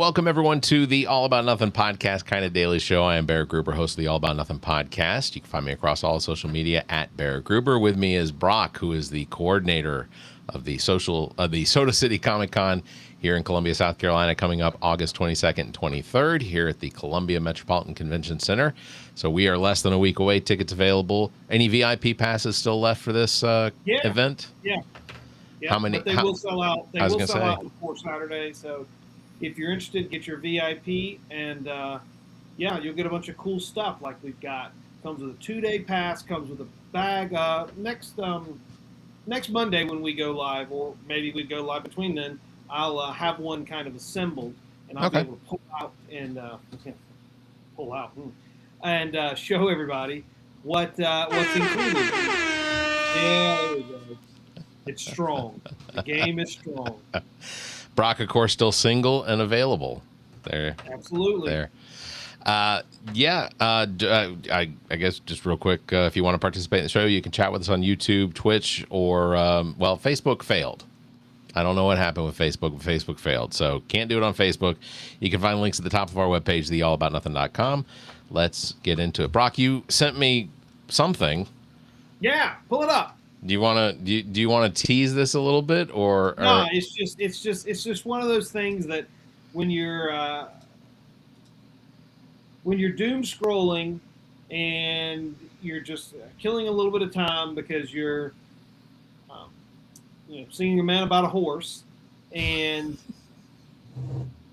welcome everyone to the All About Nothing podcast, kind of daily show. I am Barrett Gruber, host of the All About Nothing podcast. You can find me across all social media at Barrett Gruber. With me is Brock, who is the coordinator of the Soda City Comic Con here in Columbia, South Carolina, coming up August 22nd and 23rd here at the Columbia Metropolitan Convention Center. So we are less than a week away. Tickets available. Any VIP passes still left for this event? Yeah. How many? But they will sell out. They will sell out before Saturday. So if you're interested, get your VIP, and you'll get a bunch of cool stuff like we've got. Comes with a 2-day pass. Comes with a bag. Next Monday when we go live, or maybe we go live between then, I'll have one kind of assembled, and I'll be able to pull out and show everybody what's included. There we go. It's strong. The game is strong. Brock, of course, still single and available. There. Absolutely. There. I guess just real quick, if you want to participate in the show, you can chat with us on YouTube, Twitch, or, Facebook failed. I don't know what happened with Facebook, but Facebook failed. So can't do it on Facebook. You can find links at the top of our webpage, theallaboutnothing.com. Let's get into it. Brock, you sent me something. Yeah, pull it up. Do you want to tease this a little bit, or no? It's just one of those things that when you're doom scrolling and you're just killing a little bit of time because you're singing a man about a horse, and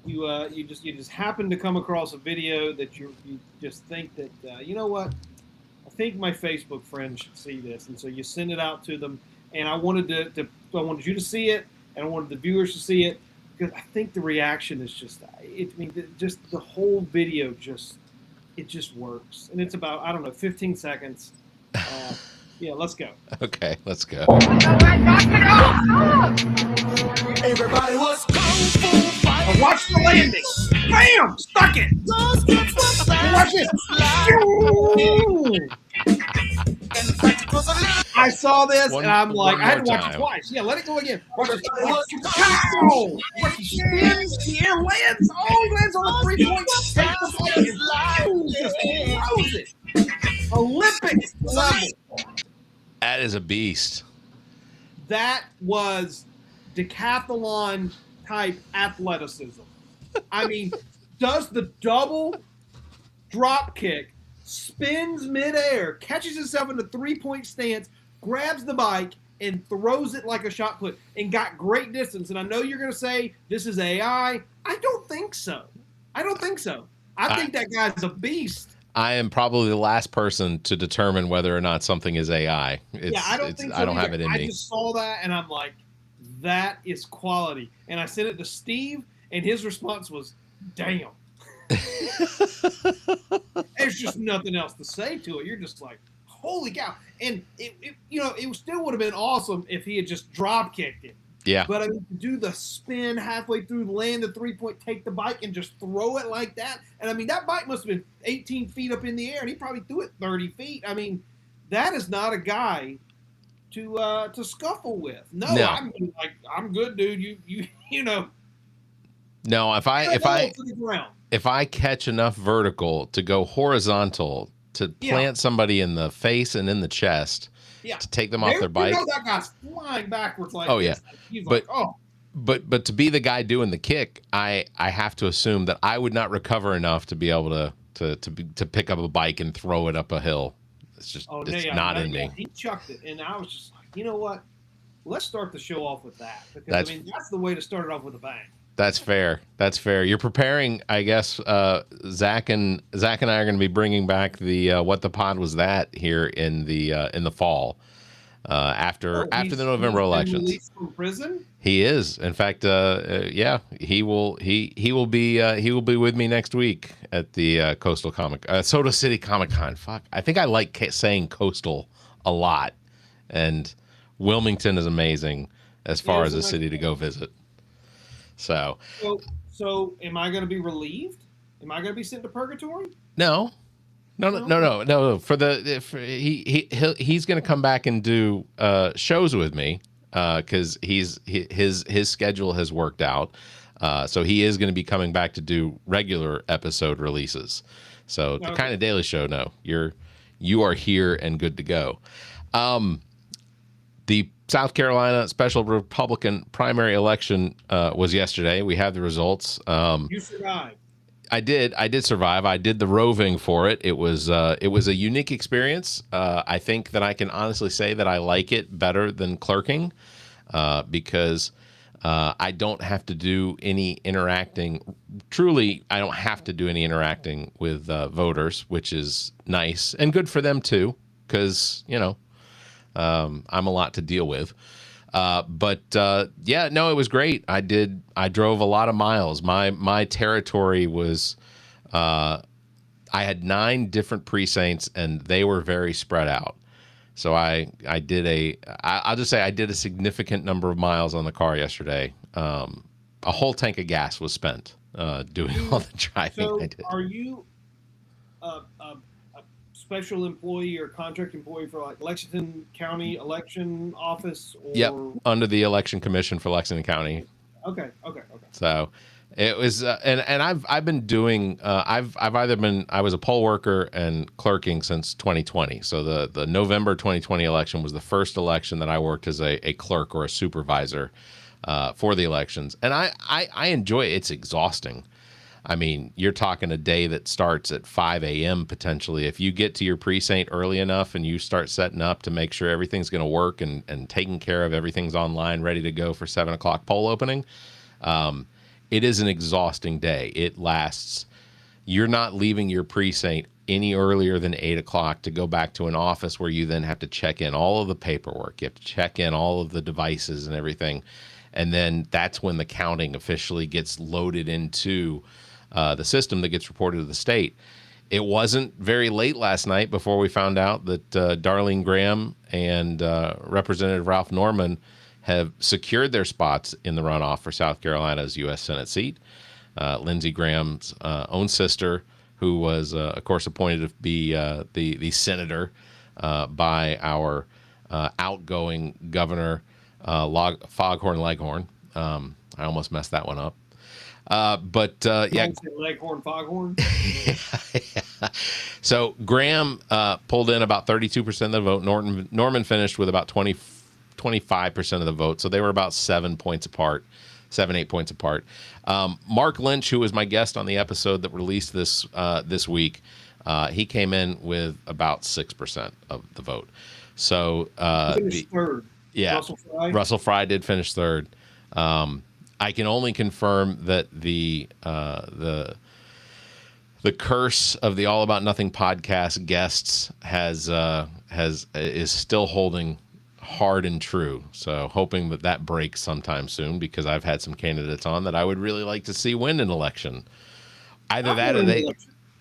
you just happen to come across a video that you just think that you know what, I think my Facebook friends should see this, and so you send it out to them. And I wanted I wanted you to see it, and I wanted the viewers to see it, because I think the reaction is just the whole video just works, and it's about 15 seconds. Let's go. Okay, let's go. Everybody was kung fu fighting. Watch the landing. Bam! Stuck it. Watch this. I saw this and I'm like, I had to watch it twice. Yeah, let it go again. Watch it. Watch it spins. The air lands. Oh, he lands on the 3-point. Takes the play. Just throws it. Olympic level. That is a beast. That was decathlon type athleticism. I mean, does the double drop kick, spins midair, catches himself in the 3-point stance, grabs the bike, and throws it like a shot put, and got great distance. And I know you're going to say this is AI. I don't think so. I think that guy's a beast. I am probably the last person to determine whether or not something is AI. I don't think so. I don't have it in me. I just saw that and I'm like, that is quality. And I sent it to Steve, and his response was, damn. There's just nothing else to say to it. You're just like, holy cow. And it still would have been awesome if he had just drop kicked it. Yeah. But I mean, to do the spin halfway through, land the 3-point, take the bike, and just throw it like that. And I mean, that bike must have been 18 feet up in the air, and he probably threw it 30 feet. I mean, that is not a guy to scuffle with. No. I'm good, dude. You know. No, if I catch enough vertical to go horizontal to plant somebody in the face and in the chest. Yeah. To take them off their bike. That guy's flying backwards like this. Yeah. He's like, oh. But to be the guy doing the kick, I have to assume that I would not recover enough to be able to pick up a bike and throw it up a hill. It's just not in me. He chucked it, and I was just like, you know what? Let's start the show off with that, because that's the way to start it off with a bang. That's fair. You're preparing, I guess. Zach and I are going to be bringing back the What the Pod Was That here in the fall, after the November elections. Released from prison? He is, in fact. He will be with me next week at the Soda City Comic Con. Fuck, I think I like saying coastal a lot, and Wilmington is amazing as far as a city to go visit. So am I going to be relieved? Am I going to be sent to purgatory? No. He's going to come back and do shows with me, because his schedule has worked out. So he is going to be coming back to do regular episode releases. So the kind of Daily Show, no, you are here and good to go. The South Carolina special Republican primary election was yesterday. We have the results. You survived. I did survive. I did the roving for it. It was a unique experience. I think that I can honestly say that I like it better than clerking because I don't have to do any interacting. Truly, I don't have to do any interacting with voters, which is nice and good for them too, because I'm a lot to deal with. But yeah, no, it was great. I drove a lot of miles. My territory was, I had 9 different precincts and they were very spread out. So I'll just say I did a significant number of miles on the car yesterday. A whole tank of gas was spent doing all the driving I did. Are you a special employee or contract employee for like Lexington County Election Office? Or... Yep, under the Election Commission for Lexington County. Okay. So it was, and I've been doing, I was a poll worker and clerking since 2020. So the November 2020 election was the first election that I worked as a clerk or a supervisor for the elections, and I enjoy it. It's exhausting. I mean, you're talking a day that starts at 5 a.m. potentially. If you get to your precinct early enough and you start setting up to make sure everything's going to work and taking care of everything's online, ready to go for 7 o'clock poll opening, it is an exhausting day. It lasts. You're not leaving your precinct any earlier than 8 o'clock to go back to an office where you then have to check in all of the paperwork. You have to check in all of the devices and everything. And then that's when the counting officially gets loaded into the system that gets reported to the state. It wasn't very late last night before we found out that Darlene Graham and Representative Ralph Norman have secured their spots in the runoff for South Carolina's U.S. Senate seat. Lindsey Graham's own sister, who was, of course, appointed to be the senator by our outgoing governor, Foghorn Leghorn. I almost messed that one up. But yeah, Leghorn, Foghorn. Yeah. So Graham pulled in about 32% of the vote. Norman finished with about 25% of the vote. So they were about 8 points apart. Mark Lynch, who was my guest on the episode that released this week, he came in with about 6% of the vote. So third. Yeah, Russell Fry did finish third. I can only confirm that the curse of the All About Nothing podcast guests is still holding hard and true. So hoping that breaks sometime soon, because I've had some candidates on that I would really like to see win an election. Either that or they.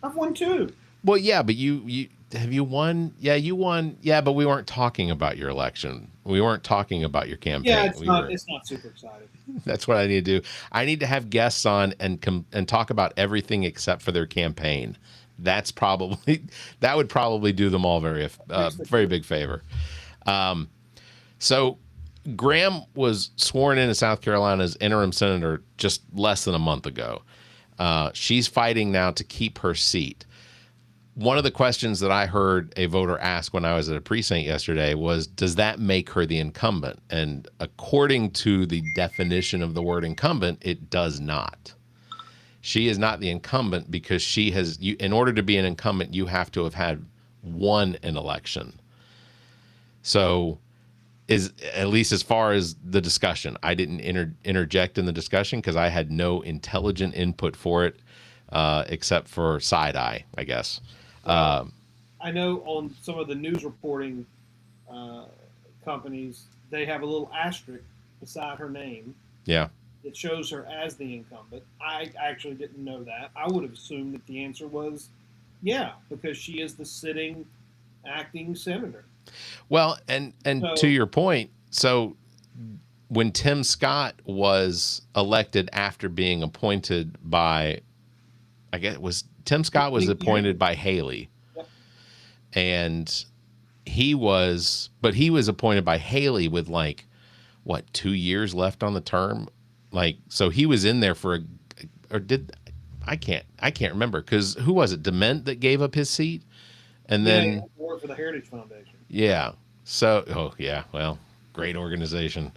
I've won 2. Well, yeah, but you have you won? Yeah, you won. Yeah, but we weren't talking about your election. We weren't talking about your campaign. Yeah, it's not super exciting. That's what I need to do. I need to have guests on and talk about everything except for their campaign. That would probably do them all very big favor. So Graham was sworn in as South Carolina's interim senator just less than a month ago. She's fighting now to keep her seat. One of the questions that I heard a voter ask when I was at a precinct yesterday was, does that make her the incumbent? And according to the definition of the word incumbent, it does not. She is not the incumbent because in order to be an incumbent, you have to have had won an election. So at least as far as the discussion, I didn't interject in the discussion because I had no intelligent input for it except for side eye, I guess. I know on some of the news reporting companies, they have a little asterisk beside her name. Yeah. It shows her as the incumbent. I actually didn't know that. I would have assumed that the answer was yeah, because she is the sitting acting senator. Well, and to your point, so when Tim Scott was elected after being appointed by, I guess it was Tim Scott was appointed by Haley. Yep. And he was appointed by Haley with 2 years left on the term. Like, so he was in there for I can't remember, because who was it? Dement that gave up his seat, and Yeah, then he worked for the Heritage Foundation. yeah. So, oh yeah, well, great organization.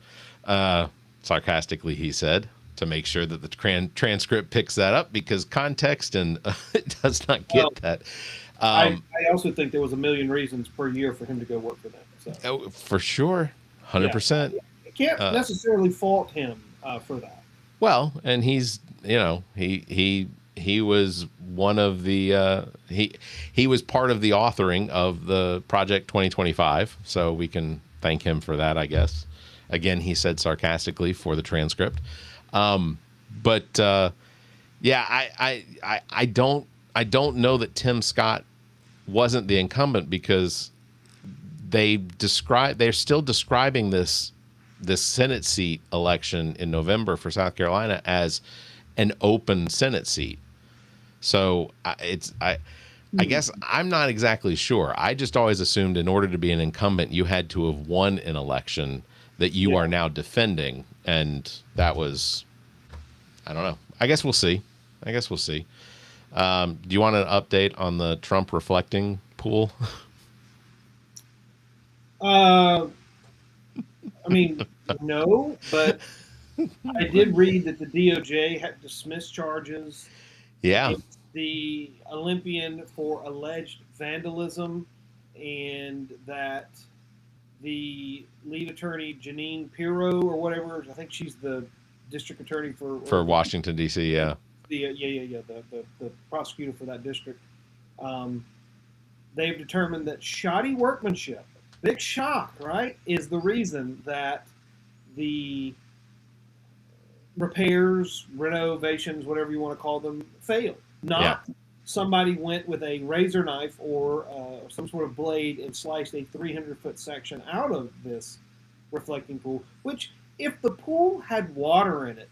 Sarcastically, he said, to make sure that the transcript picks that up, because context and it does not get that. I also think there was a million reasons per year for him to go work for them. So. Oh, for sure, 100%. You can't necessarily fault him for that. Well, and he's, he was one of the he was part of the authoring of the Project 2025, so we can thank him for that, I guess. Again, he said sarcastically for the transcript. But yeah, I don't know that Tim Scott wasn't the incumbent, because they're still describing this Senate seat election in November for South Carolina as an open Senate seat. So I guess I'm not exactly sure. I just always assumed in order to be an incumbent, you had to have won an election that you are now defending. And that was, I don't know. I guess we'll see. Do you want an update on the Trump reflecting pool? I mean, no, but I did read that the DOJ had dismissed charges against the Olympian for alleged vandalism, and that the lead attorney, Janine Pirro, or whatever, I think she's the district attorney for Washington, D.C., yeah. The prosecutor for that district. They've determined that shoddy workmanship, big shock, right, is the reason that the repairs, renovations, whatever you want to call them, failed. Not somebody went with a razor knife or some sort of blade and sliced a 300-foot section out of this reflecting pool, which, if the pool had water in it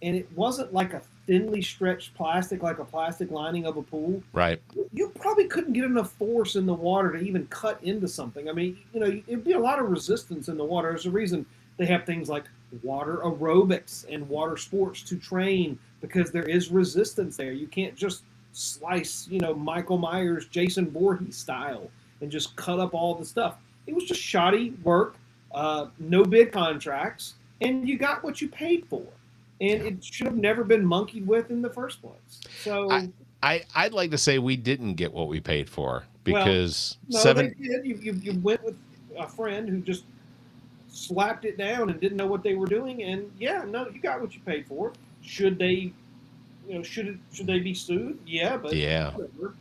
and it wasn't like a thinly stretched plastic, like a plastic lining of a pool, right, you probably couldn't get enough force in the water to even cut into something. I mean, it'd be a lot of resistance in the water. There's a reason they have things like water aerobics and water sports to train, because there is resistance there. You can't just slice, Michael Myers, Jason Voorhees style and just cut up all the stuff. It was just shoddy work, no bid contracts, and you got what you paid for. And it should have never been monkeyed with in the first place. So I'd like to say we didn't get what we paid for, because they did. You went with a friend who just slapped it down and didn't know what they were doing, and you got what you paid for. Should they, should they be sued? Yeah, but whatever.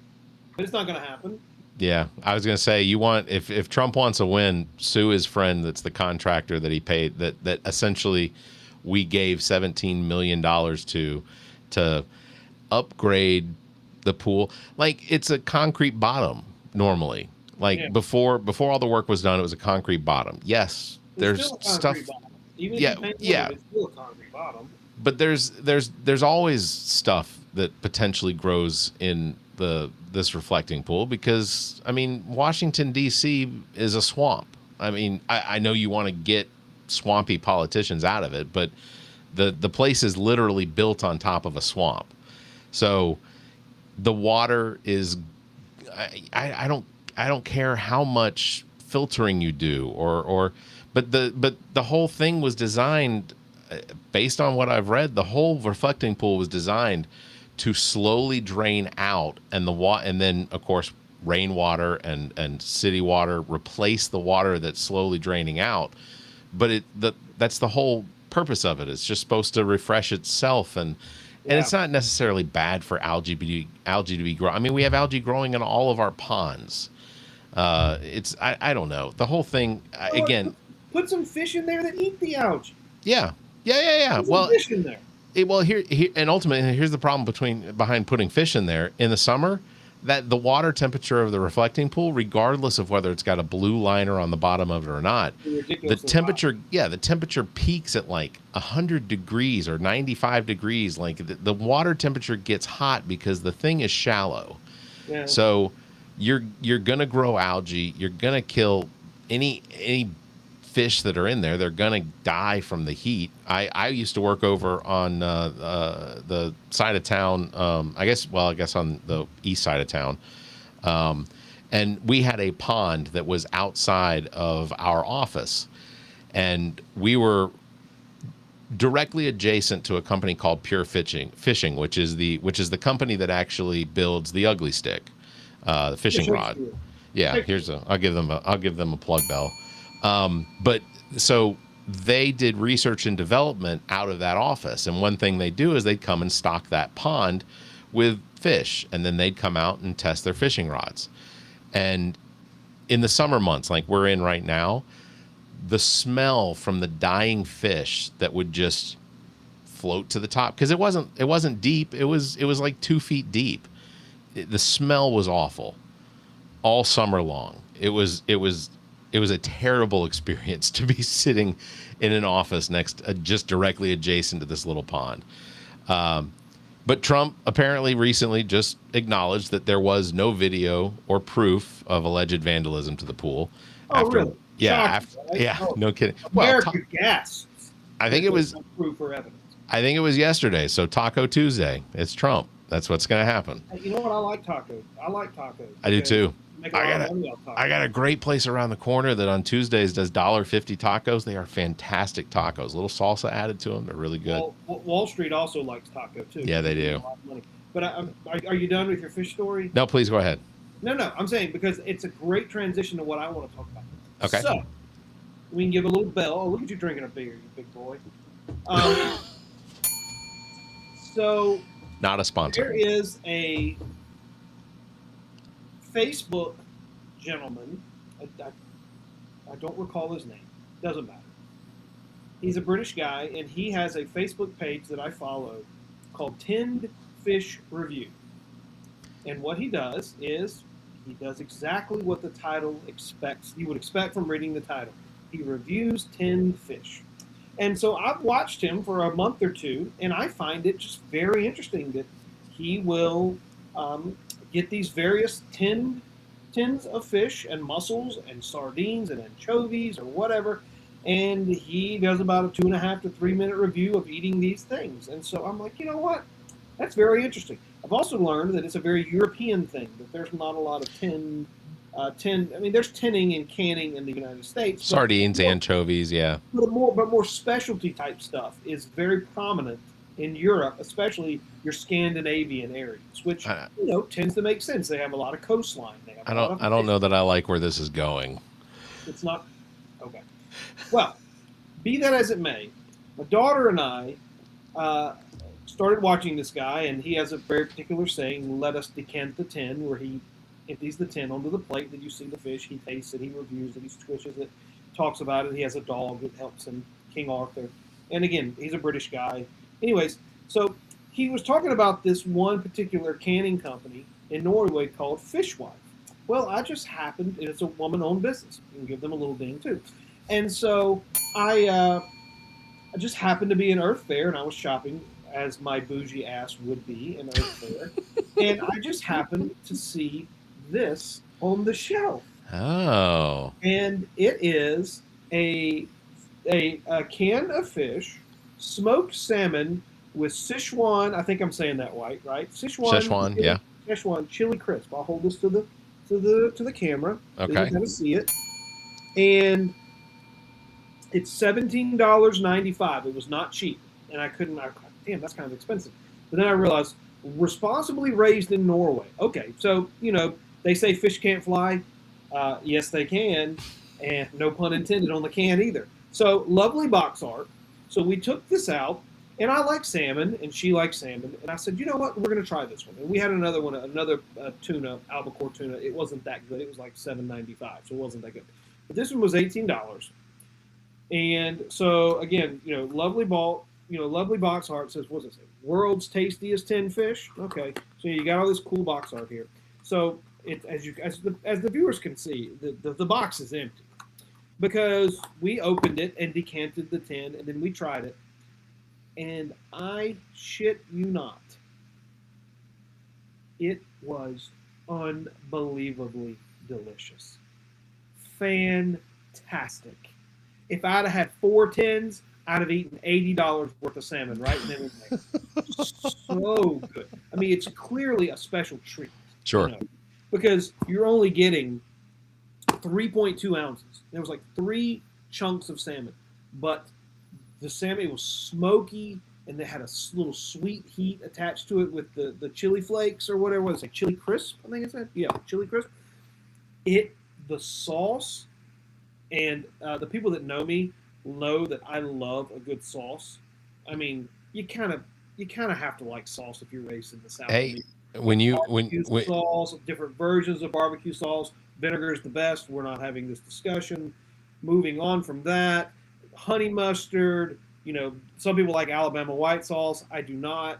But it's not going to happen. Yeah, I was going to say, if Trump wants a win, sue his friend that's the contractor that he paid, that essentially we gave $17 million to upgrade the pool. Like, it's a concrete bottom normally. Like before all the work was done, it was a concrete bottom. Yes, there's stuff. Even if you paint it's still a concrete bottom. But there's always stuff that potentially grows in this reflecting pool, because I mean, Washington D.C. is a swamp. I mean, I know you want to get swampy politicians out of it, but the place is literally built on top of a swamp. So the water is, I don't care how much filtering you do but the whole thing was designed, based on what I've read, the whole reflecting pool was designed to slowly drain out, and and then of course rainwater and city water replace the water that's slowly draining out. But that's the whole purpose of it. It's just supposed to refresh itself, and it's not necessarily bad for algae to be growing. I mean, we have algae growing in all of our ponds. I don't know. The whole thing, again, put some fish in there that eat the algae. Yeah. Put some fish in there. Here and ultimately, here's the problem behind putting fish in there in the summer. That the water temperature of the reflecting pool, regardless of whether it's got a blue liner on the bottom of it or not, the temperature peaks at like 100 degrees or 95 degrees. Like the water temperature gets hot because the thing is shallow. Yeah. So you're gonna grow algae. You're gonna kill any fish that are in there. They're gonna die from the heat. I used to work over on the side of town. I guess on the east side of town. And we had a pond that was outside of our office, and we were directly adjacent to a company called Pure Fishing, which is the company that actually builds the Ugly Stick, the fishing rod. Yeah, I'll give them a plug bell. But so they did research and development out of that office, and one thing they do is they'd come and stock that pond with fish, and then they'd come out and test their fishing rods. And in the summer months, like we're in right now, the smell from the dying fish that would just float to the top, because it wasn't deep. It was like 2 feet deep. The smell was awful all summer long. It was a terrible experience to be sitting in an office just directly adjacent to this little pond. But Trump apparently recently just acknowledged that there was no video or proof of alleged vandalism to the pool. Oh, really? Yeah, Oh, no kidding. America gasps. I think it was proof or evidence. I think it was yesterday. So Taco Tuesday. It's Trump. That's what's going to happen. You know what? I like tacos. I do too. I got a great place around the corner that on Tuesdays does $1.50 tacos. They are fantastic tacos. A little salsa added to them. They're really good. Wall Street also likes taco too. Yeah, they do. But are you done with your fish story? No, please go ahead. No. I'm saying because it's a great transition to what I want to talk about. Okay. So we can give a little bell. Oh, look at you drinking a beer, you big boy. So not a sponsor. There is a Facebook gentleman. I don't recall his name. Doesn't matter. He's a British guy, and he has a Facebook page that I follow called Tinned Fish Review. And what he does is he does exactly what the title expects. You would expect from reading the title. He reviews tinned fish. And so I've watched him for a month or two, and I find it just very interesting that he will get these various tins of fish and mussels and sardines and anchovies or whatever, and he does about a 2.5 to 3 minute review of eating these things. And so I'm like, you know what? That's very interesting. I've also learned that it's a very European thing, that there's not a lot of there's tinning and canning in the United States. Sardines, anchovies, yeah. But more specialty type stuff is very prominent in Europe, especially your Scandinavian areas, which tends to make sense. They have a lot of coastline. I don't know that I like where this is going. It's not okay. Well, be that as it may, my daughter and I started watching this guy, and he has a very particular saying: "Let us decant the tin," where he empties the tin onto the plate. Then you see the fish. He tastes it. He reviews it. He squishes it. Talks about it. He has a dog that helps him, King Arthur. And again, he's a British guy. Anyways, so he was talking about this one particular canning company in Norway called Fishwife. Well, I just happened, and it's a woman-owned business. You can give them a little ding too. And so I just happened to be in Earth Fair, and I was shopping as my bougie ass would be in Earth Fair. And I just happened to see this on the shelf. Oh. And it is a can of fish, smoked salmon with Sichuan. I think I'm saying that right? Sichuan, yeah. Sichuan chili crisp. I'll hold this to the camera. Okay. So you can see it. And it's $17.95. It was not cheap, and damn, that's kind of expensive. But then I realized, responsibly raised in Norway. Okay, so they say fish can't fly. Yes, they can, and no pun intended on the can either. So lovely box art. So we took this out, and I like salmon, and she likes salmon, and I said, you know what, we're going to try this one. And we had another one, tuna, albacore tuna. It wasn't that good. It was like $7.95, so it wasn't that good. But this one was $18. And so again, lovely box art. Says, what does it say? World's tastiest tin fish. Okay, so you got all this cool box art here. So as the viewers can see, the box is empty because we opened it and decanted the tin, and then we tried it, and I shit you not, it was unbelievably delicious, fantastic. if I'd have had 4 tins, I'd have eaten $80 worth of salmon right then and there. So good. I mean, it's clearly a special treat. Sure. You know, because you're only getting 3.2 ounces. There was like 3 chunks of salmon, but the salmon was smoky and they had a little sweet heat attached to it with the chili flakes or whatever. It's like chili crisp, I think it said. Yeah, chili crisp. The sauce, and the people that know me know that I love a good sauce. I mean, you kind of have to like sauce if you're raised in the South. Hey, when sauce, different versions of barbecue sauce, vinegar is the best. We're not having this discussion. Moving on from that, honey mustard. You know, some people like Alabama white sauce. I do not.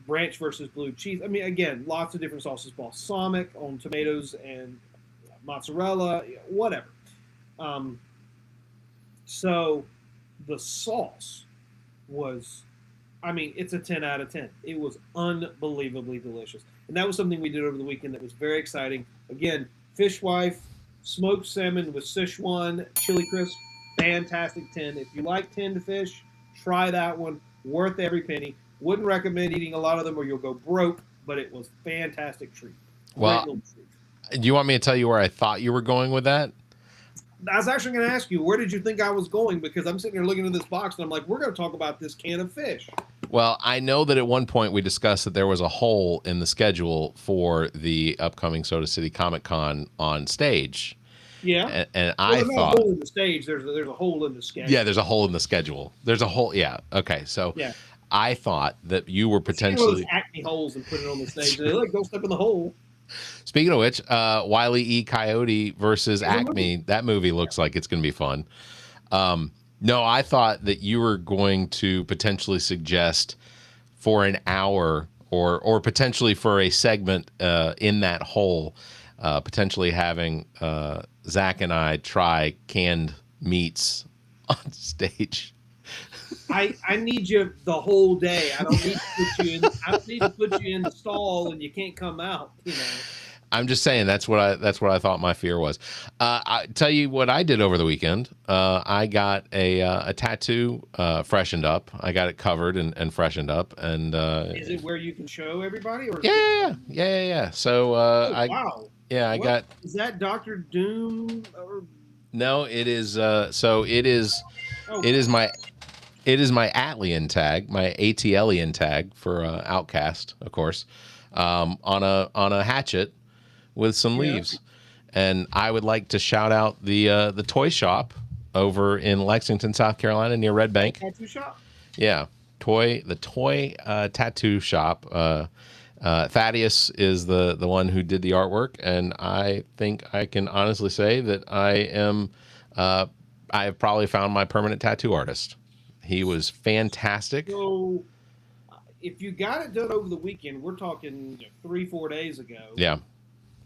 Branch versus blue cheese. I mean, again, lots of different sauces. Balsamic on tomatoes and mozzarella, whatever. So the sauce was, I mean, it's a 10 out of 10. It was unbelievably delicious. And that was something we did over the weekend that was very exciting. Again, Fishwife, smoked salmon with Sichuan chili crisp, fantastic 10. If you like tinned fish, try that one. Worth every penny. Wouldn't recommend eating a lot of them or you'll go broke, but it was fantastic treat. Well, do you want me to tell you where I thought you were going with that? I was actually going to ask you, where did you think I was going? Because I'm sitting here looking at this box and I'm like, we're going to talk about this can of fish. Well, I know that at one point we discussed that there was a hole in the schedule for the upcoming Soda City Comic Con on stage. Yeah. And I thought, a hole in the stage. There's a hole in the schedule. Yeah, there's a hole in the schedule. There's a hole. Yeah. Okay. So yeah. I thought that you were potentially acne holes and put it on the stage. They're like, don't step in the hole. Speaking of which, Wile E. Coyote versus Acme, that movie looks like it's going to be fun. No, I thought that you were going to potentially suggest for an hour or potentially for a segment in that hole, potentially having Zach and I try canned meats on stage. I need you the whole day. I don't need to put you in the stall and you can't come out. You know. I'm just saying that's what I thought my fear was. I tell you what I did over the weekend. I got a tattoo freshened up. I got it covered and freshened up. And is it where you can show everybody? Or yeah. So wow. Yeah, is that Dr. Doom? Or? No, it is. So it is. Oh. It is my Atlian tag, my ATLian tag for Outcast, of course, on a hatchet with some leaves. And I would like to shout out the toy shop over in Lexington, South Carolina, near Red Bank. Tattoo shop. Yeah, the toy tattoo shop. Thaddeus is the one who did the artwork, and I think I can honestly say that I have probably found my permanent tattoo artist. He was fantastic. So, if you got it done over the weekend, we're talking 3-4 days ago. Yeah,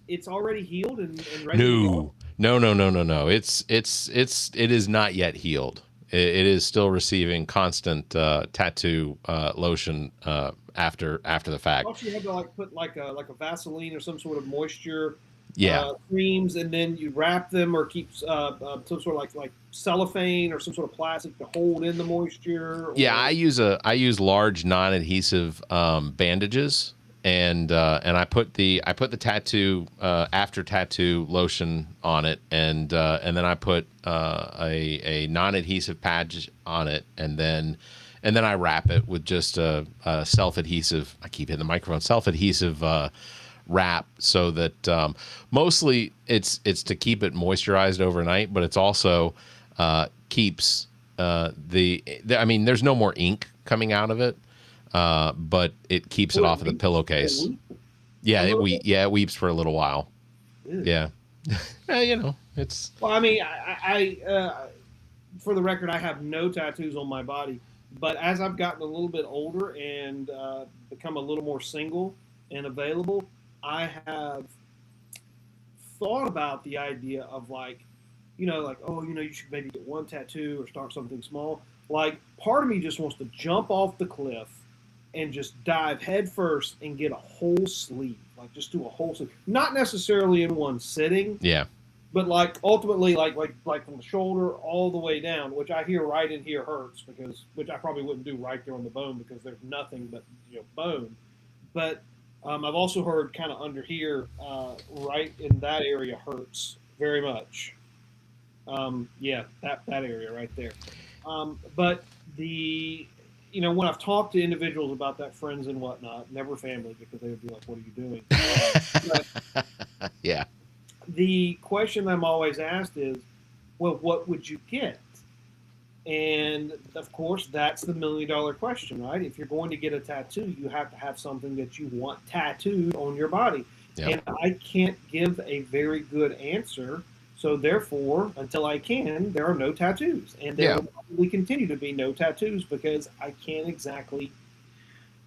it's already healed and ready. No. It is not yet healed. It is still receiving constant tattoo lotion after the fact. I thought you had to put like a Vaseline or some sort of moisture. Creams, and then you wrap them or keep some sort of like cellophane or some sort of plastic to hold in the moisture. Yeah, I use large non-adhesive bandages, and I put the tattoo after tattoo lotion on it, and then I put a non-adhesive patch on it, and then I wrap it with just a self-adhesive. I keep hitting the microphone. Self-adhesive wrap, so that mostly it's to keep it moisturized overnight, but it's also keeps I mean, there's no more ink coming out of it, but it keeps it off of the pillowcase. Yeah, it weeps for a little while. Yeah. It's. Well, I mean, I for the record, I have no tattoos on my body, but as I've gotten a little bit older and become a little more single and available, I have thought about the idea of you should maybe get one tattoo or start something small. Like, part of me just wants to jump off the cliff and just dive head first and get a whole sleeve. Like, just do a whole sleeve. Not necessarily in one sitting. Yeah. But like ultimately, like from the shoulder all the way down, which I hear right in here hurts which I probably wouldn't do right there on the bone because there's nothing but bone. But I've also heard kind of under here, right in that area hurts very much. Yeah, that area right there. But when I've talked to individuals about that, friends and whatnot, never family because they would be like, "What are you doing?" But Yeah. the question I'm always asked is, "Well, what would you get?" And of course, that's the $1 million question, right? If you're going to get a tattoo, you have to have something that you want tattooed on your body. Yep. And I can't give a very good answer. So therefore, until I can, there are no tattoos. And there will probably continue to be no tattoos because I can't exactly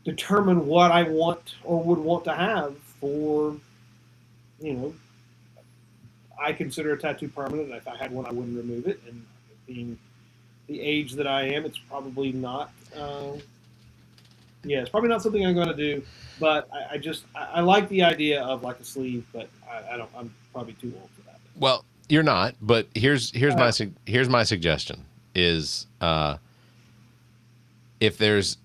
determine what I want or would want to have for, I consider a tattoo permanent. If I had one, I wouldn't remove it. And being the age that I am, it's probably not. It's probably not something I'm going to do. But I like the idea of like a sleeve, but I don't. I'm probably too old for that. Well, you're not. But here's my suggestion is if there's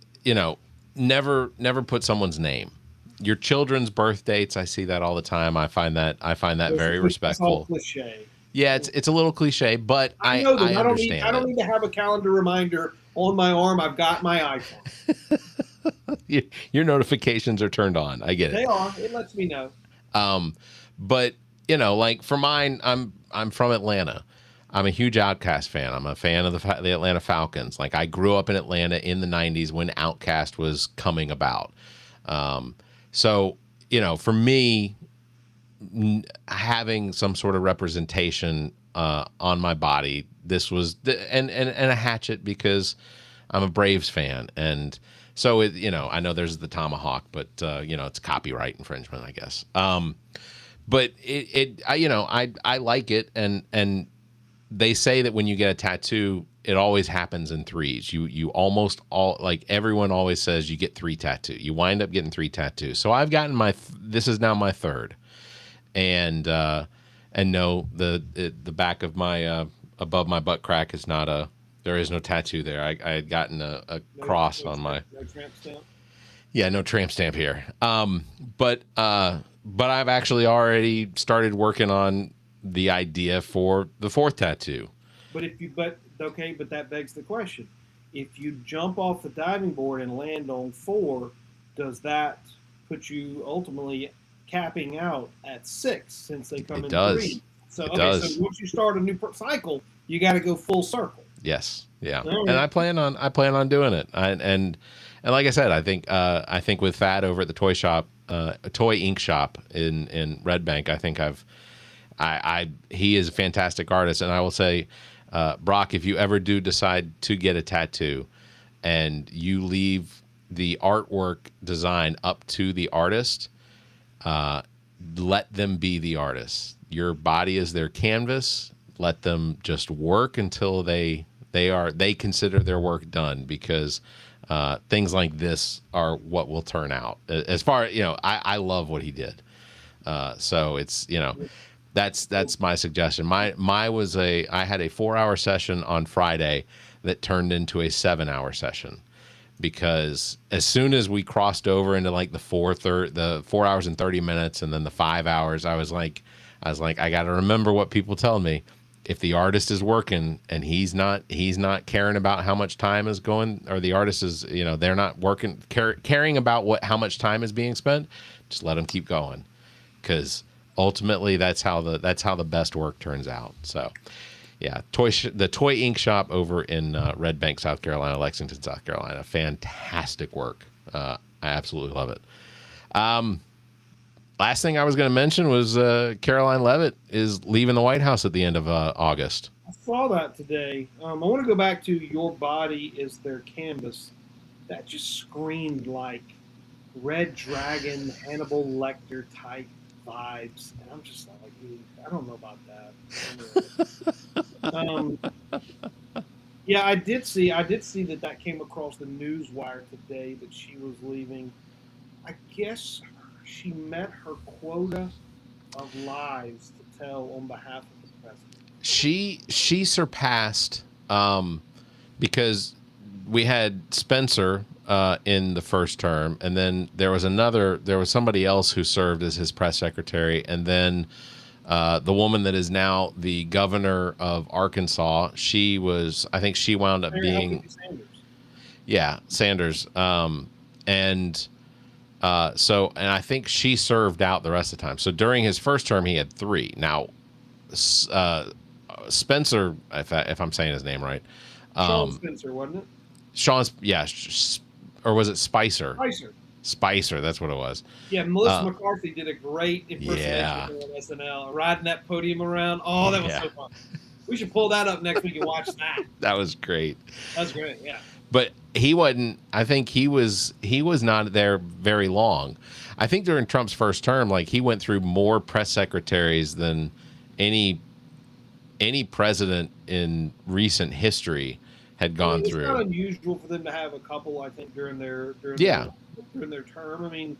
never put someone's name. Your children's birth dates, I see that all the time. I find that very respectful. It's all cliche. Yeah, it's a little cliche, but I understand. I don't need to have a calendar reminder on my arm. I've got my iPhone. Your notifications are turned on. I get it. They are. It lets me know. But like for mine, I'm from Atlanta. I'm a huge Outkast fan. I'm a fan of the Atlanta Falcons. Like I grew up in Atlanta in the '90s when Outkast was coming about. So for me, having some sort of representation on my body, this was and a hatchet because I'm a Braves fan, and so I know there's the tomahawk, but it's copyright infringement, I guess. But I like it, and they say that when you get a tattoo, it always happens in threes. You almost all, like everyone always says, you get 3 tattoos. You wind up getting 3 tattoos. So I've gotten this is now my 3rd. And no, the back of my above my butt crack is not there is no tattoo there. I had gotten a cross on my. No tramp stamp. Yeah, no tramp stamp here. But I've actually already started working on the idea for the 4th tattoo. But but that begs the question: if you jump off the diving board and land on 4, does that put you ultimately capping out at 6 since they come in 3? So so once you start a new cycle, you got to go full circle. Yes, yeah, and I plan on doing it. And like I said, I think with Thad over at the toy shop, toy ink shop in Red Bank, I think he is a fantastic artist, and I will say, Brock, if you ever do decide to get a tattoo, and you leave the artwork design up to the artist, let them be the artist. Your body is their canvas. Let them just work until they consider their work done, because things like this are what will turn out. As far I love what he did. So it's that's my suggestion. I had a 4-hour session on Friday that turned into a 7-hour session, because as soon as we crossed over into like the 4 hours and 30 minutes and then the 5 hours, I was like, I got to remember what people tell me. If the artist is working and he's not caring about how much time is going, or the artist is, they're not caring about how much time is being spent, just let them keep going, because ultimately that's how the best work turns out. So yeah, the toy ink shop over in Red Bank, South Carolina, Lexington, South Carolina, fantastic work. I absolutely love it. Last thing I was going to mention was Caroline Leavitt is leaving the White House at the end of August. I saw that today. I want to go back to "Your Body is Their Canvas." That just screamed like Red Dragon, Hannibal Lecter type vibes, and I'm just like, I don't know about that. Yeah, I did see that came across the newswire today that she was leaving. I guess she met her quota of lies to tell on behalf of the She surpassed because we had Spencer in the first term, and then there was somebody else who served as his press secretary, and then the woman that is now the governor of Arkansas, I think she wound up being Sanders. And I think she served out the rest of the time. So during his first term, he had 3. Now, Spencer, if I'm saying his name right, Sean Spencer, wasn't it? Sean's, or was it Spicer? Spicer, that's what it was. Yeah, Melissa McCarthy did a great impersonation on SNL, riding that podium around. Oh, that was so fun. We should pull that up next week and watch that. That was great. That's great, yeah. But he wasn't. I think he was not there very long. I think during Trump's first term, like, he went through more press secretaries than any president in recent history had gone through. It's not unusual for them to have a couple, I think, during their term. I mean,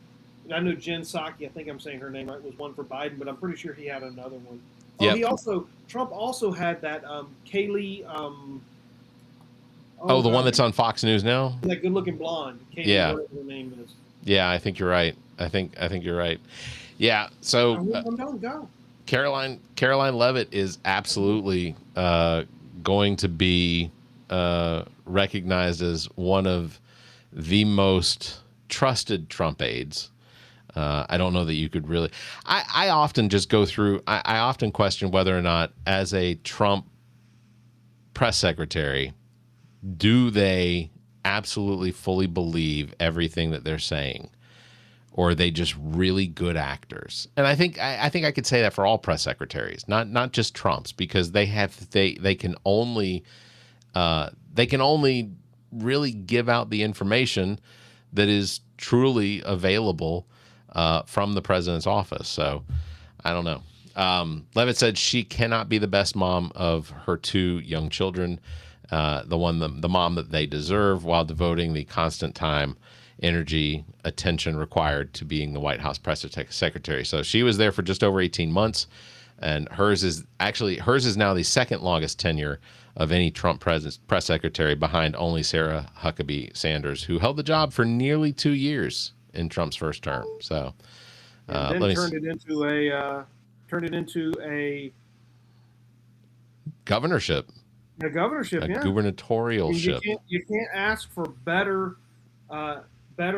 I know Jen Psaki, I think I'm saying her name right, was one for Biden, but I'm pretty sure he had another one. Oh, Trump also had that Kaylee. The one that's on Fox News now. That good-looking blonde. Kaylee, whatever her name is. Yeah, I think you're right. I think you're right. Yeah. So go. Caroline Leavitt is absolutely going to be recognized as one of the most trusted Trump aides. I don't know that you could really. I often just go through. I often question whether or not, as a Trump press secretary, do they absolutely fully believe everything that they're saying, or are they just really good actors? And I think I could say that for all press secretaries, not just Trump's, because they can only really give out the information that is truly available from the president's office. So I don't know. Leavitt said she cannot be the best mom of her 2 young children, the mom that they deserve, while devoting the constant time, energy, attention required to being the White House press secretary. So she was there for just over 18 months, and hers is now the second longest tenure of any Trump press secretary, behind only Sarah Huckabee Sanders, who held the job for nearly 2 years in Trump's first term. So then turned it into a governorship. A governorship, gubernatorialship. You can't ask for better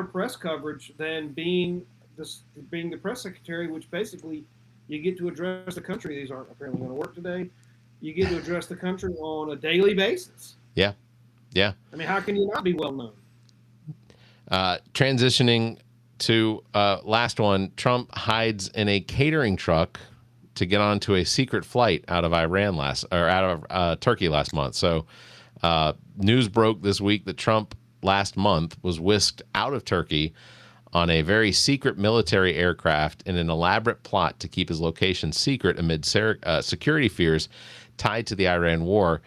press coverage than being the press secretary, which basically you get to address the country. These aren't apparently going to work today. You get to address the country on a daily basis. Yeah. I mean, how can you not be well known? Transitioning to last one, Trump hides in a catering truck to get onto a secret flight out of Turkey last month. So news broke this week that Trump last month was whisked out of Turkey on a very secret military aircraft in an elaborate plot to keep his location secret amid security fears tied to the Iran war.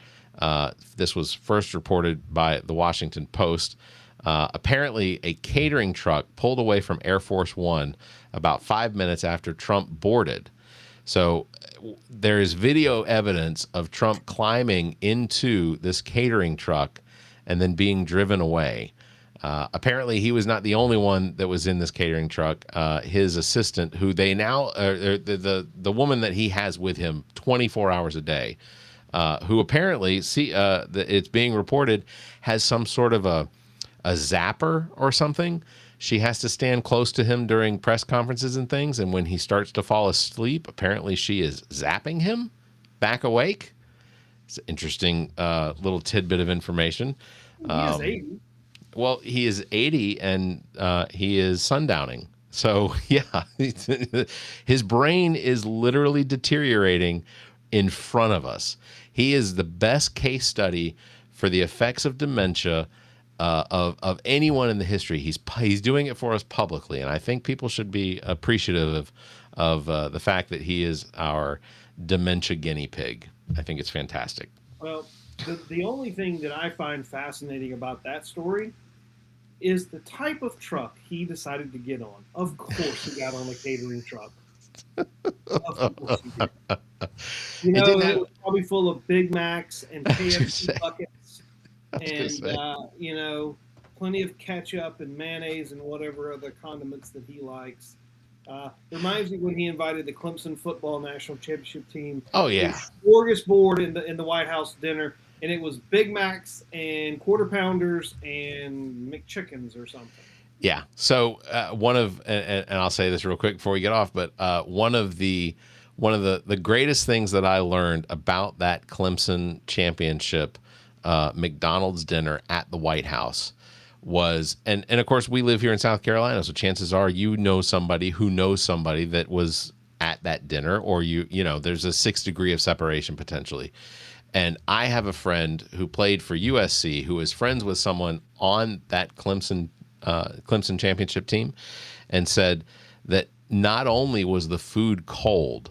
This was first reported by the Washington Post. Apparently, a catering truck pulled away from Air Force One about 5 minutes after Trump boarded. So there is video evidence of Trump climbing into this catering truck and then being driven away. Apparently, he was not the only one that was in this catering truck. His assistant, who they now, the woman that he has with him 24 hours a day, who apparently, it's being reported, has some sort of a zapper or something. She has to stand close to him during press conferences and things, and when he starts to fall asleep, apparently she is zapping him back awake. It's an interesting little tidbit of information. He is 80. Well, he is 80, and he is sundowning. So, yeah, his brain is literally deteriorating in front of us. He is the best case study for the effects of dementia of anyone in the history. He's doing it for us publicly, and I think people should be appreciative of the fact that he is our dementia guinea pig. I think it's fantastic. Well, the only thing that I find fascinating about that story is the type of truck he decided to get on. Of course he got on a catering truck. Of course he did. You It know, didn't and it have. was probably full of Big Macs and I was gonna KFC say. buckets I was gonna and, say. you know, plenty of ketchup and mayonnaise and whatever other condiments that he likes. Reminds me when he invited the Clemson football national championship team Oh to a yeah. smorgasbord in the White House dinner, and it was Big Macs and quarter pounders and McChickens or something. Yeah. So one of and I'll say this real quick before we get off, but one of the greatest things that I learned about that Clemson championship McDonald's dinner at the White House was, and of course we live here in South Carolina, so chances are you know somebody who knows somebody that was at that dinner, or you know there's a 6 degree of separation potentially. And I have a friend who played for USC who is friends with someone on that Clemson championship team, and said that not only was the food cold,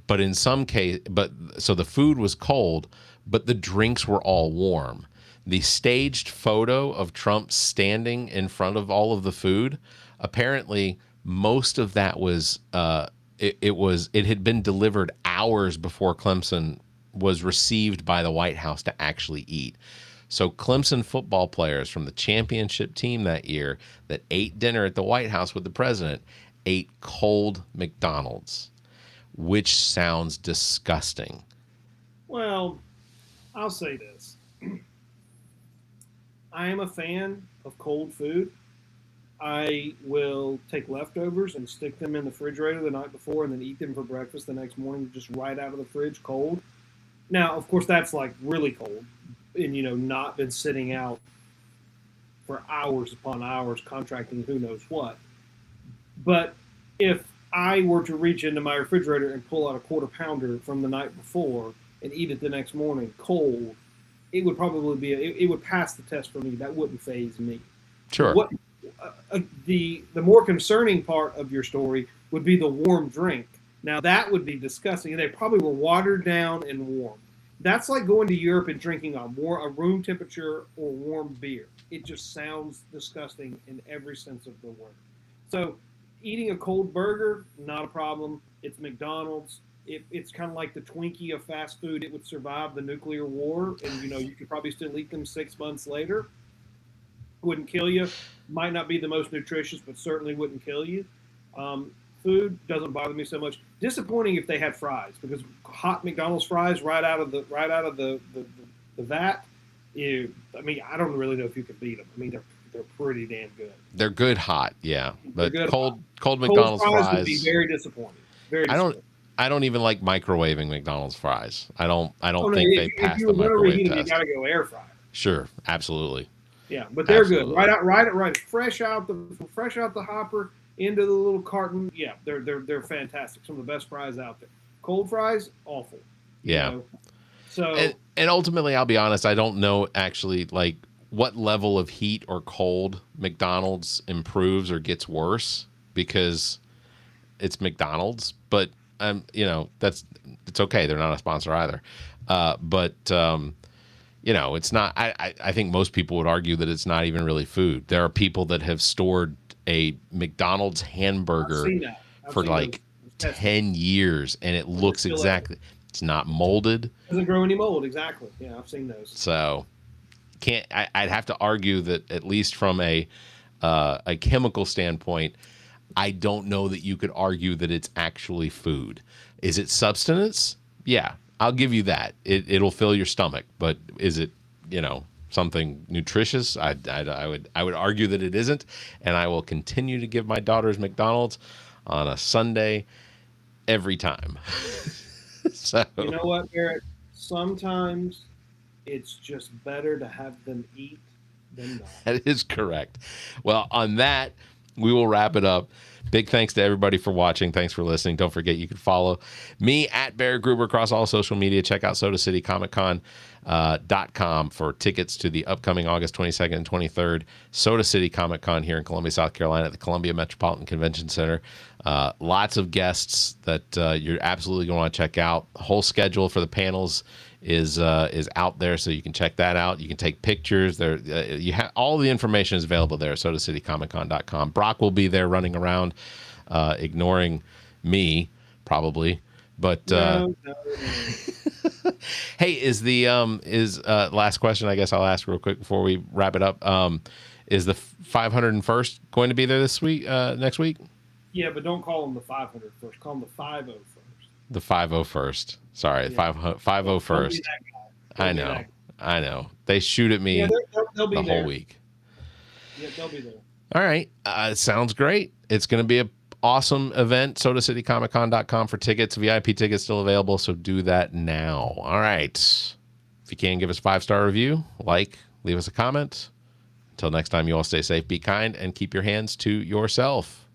but in some case, but so the food was cold, but the drinks were all warm. The staged photo of Trump standing in front of all of the food, apparently most of that was it had been delivered hours before Clemson was received by the White House to actually eat. So Clemson football players from the championship team that year that ate dinner at the White House with the president ate cold McDonald's, which sounds disgusting. Well, I'll say this. I am a fan of cold food. I will take leftovers and stick them in the refrigerator the night before and then eat them for breakfast the next morning, just right out of the fridge cold. Now, of course, that's like really cold and, you know, not been sitting out for hours upon hours contracting who knows what. But if I were to reach into my refrigerator and pull out a quarter pounder from the night before and eat it the next morning cold, it would probably be it would pass the test for me. That wouldn't faze me. Sure. What the more concerning part of your story would be the warm drink. Now that would be disgusting. They probably were watered down and warm. That's like going to Europe and drinking a room temperature or warm beer. It just sounds disgusting in every sense of the word. So eating a cold burger, not a problem. It's McDonald's. It's kind of like the Twinkie of fast food. It would survive the nuclear war, and you know you could probably still eat them 6 months later. Wouldn't kill you. Might not be the most nutritious, but certainly wouldn't kill you. Food doesn't bother me so much. Disappointing if they had fries, because hot McDonald's fries right out of the vat. I mean, I don't really know if you could beat them. I mean, they're pretty damn good. They're good hot, yeah. But cold Cold McDonald's fries would be very disappointing. Very disappointing. I don't even like microwaving McDonald's fries. I don't Oh, no, think if, they if pass you the were microwave overheating, you test. got to go air fry. Sure, absolutely. Yeah, but they're Absolutely. good. Right, fresh out the hopper into the little carton. Yeah, they're fantastic. Some of the best fries out there. Cold fries, awful. Yeah. Know? So and ultimately, I'll be honest, I don't know actually like what level of heat or cold McDonald's improves or gets worse because it's McDonald's. But you know, it's okay. They're not a sponsor either. But you know, it's not. I think most people would argue that it's not even really food. There are people that have stored a McDonald's hamburger for like 10 years, and it looks exactly. It's not molded. Doesn't grow any mold. Exactly. Yeah, I've seen those. So I'd have to argue that at least from a chemical standpoint, I don't know that you could argue that it's actually food. Is it substance? Yeah, I'll give you that. It'll fill your stomach, but is it, you know, something nutritious? I would argue that it isn't, and I will continue to give my daughters McDonald's on a Sunday every time. So you know what, Barrett? Sometimes it's just better to have them eat than not. that is correct. Well, on that, we will wrap it up. Big thanks to everybody for watching. Thanks for listening. Don't forget you can follow me at Barrett Gruber across all social media. Check out SodaCityComicCon.com for tickets to the upcoming August 22nd and 23rd Soda City Comic Con here in Columbia, South Carolina at the Columbia Metropolitan Convention Center. Lots of guests that you're absolutely going to want to check out. The whole schedule for the panels is out there, so you can check that out. You can take pictures there. You have all the information is available there at SodaCityComicCon.com. Brock will be there running around, ignoring me probably But No. hey, is the last question? I guess I'll ask real quick before we wrap it up. Is the 501st going to be there this week? Next week? Yeah, but don't call them the 500 first. Call them the 501st. The 501st. Sorry, Yeah. 501st. I know. They shoot at me they'll be the there. whole week. Yeah, they'll be there. All right. Sounds great. It's going to be an awesome event. SodaCityComicCon.com for tickets. VIP tickets still available, so do that now. All right. If you can, give us a 5-star review, leave us a comment. Until next time, you all stay safe, be kind, and keep your hands to yourself.